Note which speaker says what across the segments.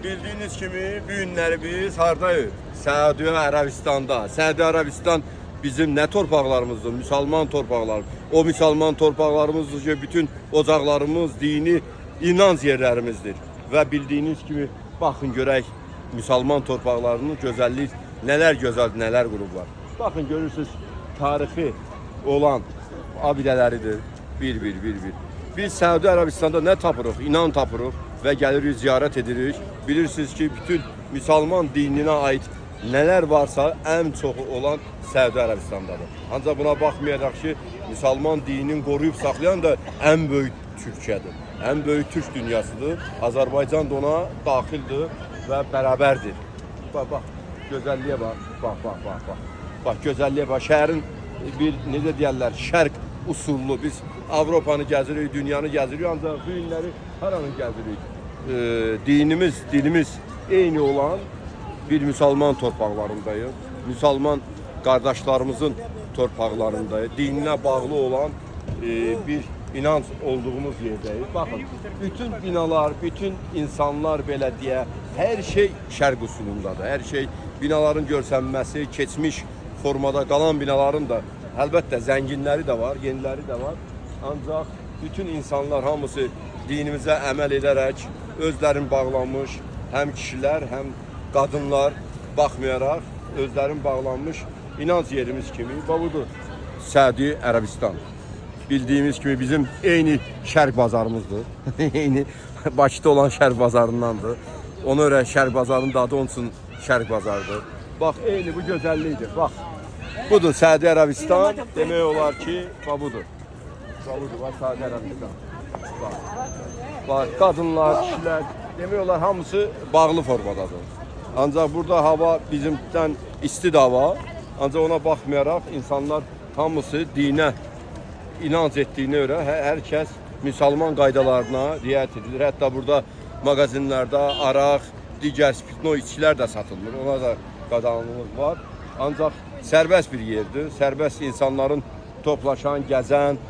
Speaker 1: Bildiğiniz kimi bu günləri biz hardayıq? Səudiyyə Ərəbistanda. Səudiyyə Ərəbistan bizim nə torpaqlarımızdır? Müsəlman torpaqları. O müsəlman torpaqlarımızdır ki, bütün ocaqlarımız, dini, inanc yerlərimizdir. Və bildiyiniz kimi, baxın görək, müsəlman torpaqlarının gözəllik, nələr gözəl, nələr qurublar. Baxın, görürsünüz, tarixi olan abidələridir. Bir. Biz Səudiyyə Ərəbistanda nə tapırıq? İnan tapırıq və gəlirik, ziyarət edirik. Bilirsiniz ki, bütün müsəlman dininə aid nələr varsa, ən çoxu olan Səudiyyə Ərəbistandadır. Ancaq buna baxmayaraq ki, müsəlman dinini qoruyub saxlayan da ən böyük Türkiyədir. Ən böyük Türk dünyasıdır. Azərbaycan da ona daxildir və bərabərdir. Bax, gözəlliyə bax. Bax, gözəlliyə bax. Şəhərin bir, necə deyərlər, şərq usullu. Biz Avropanı gəzirik, dünyanı gəzirik, ancaq bu günləri haranı gəzirik? Dinimiz, dilimiz eyni olan bir müsəlman torpaqlarındayıq. Müsəlman qardaşlarımızın torpaqlarındayıq. Dininə bağlı olan bir inanc olduğumuz yerdəyik. Baxın, bütün binalar, bütün insanlar belə deyə, hər şey şərq usulundadır. Hər şey, binaların görsənməsi, keçmiş formada qalan binaların da əlbəttə zənginləri də var, yeniləri də var. Ancaq bütün insanlar hamısı dinimizə əməl edərək özlərini bağlanmış, həm kişilər, həm qadınlar baxmayaraq özlərini bağlanmış inanc yerimiz kimi budur Səudiyyə Ərəbistan. Bildiyimiz kimi bizim eyni şərq bazarımızdır. Eyni Bakıda olan şərq bazarındandır. Ona görə şərq bazarının adı onun üçün şərq bazarıdır. Bax, eyni bu gözəllikdir. Bax, budur Səudiyyə Ərəbistan. Demək olar ki, budur. Bax, Səudiyyə Ərəbistan. Bax, qadınlar, kişilər, demək olar hamısı bağlı formadadır. Ancaq burada hava bizimdən isti hava. Ancaq ona baxmayaraq insanlar hamısı dinə inanc etdiyinə görə hər kəs müsəlman qaydalarına riayət edilir. Hətta burada mağazinlərdə araq, digər spirtno içkilər də satılır. Ona da qadağanlıq var. Ancaq sərbəst bir yerdir. Sərbəst insanların toplaşan, gəzən,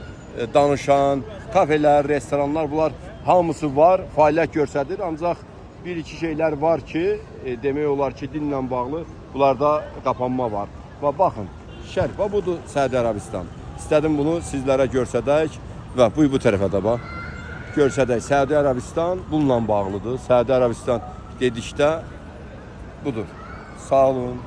Speaker 1: danışan, kafelər, restoranlar, bunlar hamısı var, fəaliyyət göstərir. Ancaq bir-iki şeylər var ki, demək olar ki, dinlə bağlı bunlarda qapanma var. Və baxın, şərq, budur Səudiyyə Ərəbistan. İstədim bunu sizlərə görsədək və bu tərəfə də bax. Görsədək, Səudiyyə Ərəbistan bununla bağlıdır. Səudiyyə Ərəbistan dedikdə budur. Sağ olun.